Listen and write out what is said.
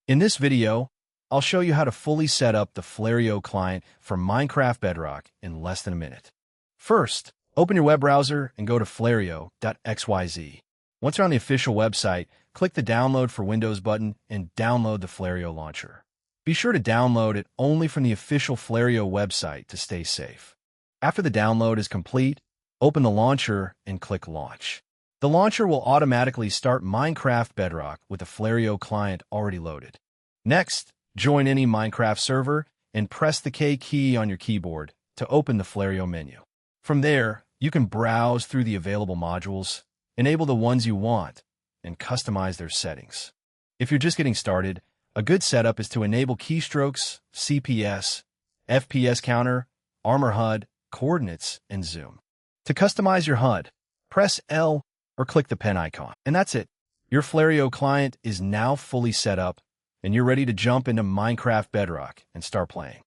In this video, I'll show you how to fully set up the Flarial Client for Minecraft Bedrock in less than a minute. First, open your web browser and go to flario.xyz. Once you're on the official website, click the Download for Windows button and download the Flarial launcher. Be sure to download it only from the official Flarial website to stay safe. After the download is complete, open the launcher and click Launch. The launcher will automatically start Minecraft Bedrock with the Flarial client already loaded. Next, join any Minecraft server and press the K key on your keyboard to open the Flarial menu. From there, you can browse through the available modules, enable the ones you want, and customize their settings. If you're just getting started, a good setup is to enable keystrokes, CPS, FPS counter, armor HUD, coordinates, and zoom. To customize your HUD, press L or click the pen icon. And that's it. Your Flarial client is now fully set up, and you're ready to jump into Minecraft Bedrock and start playing.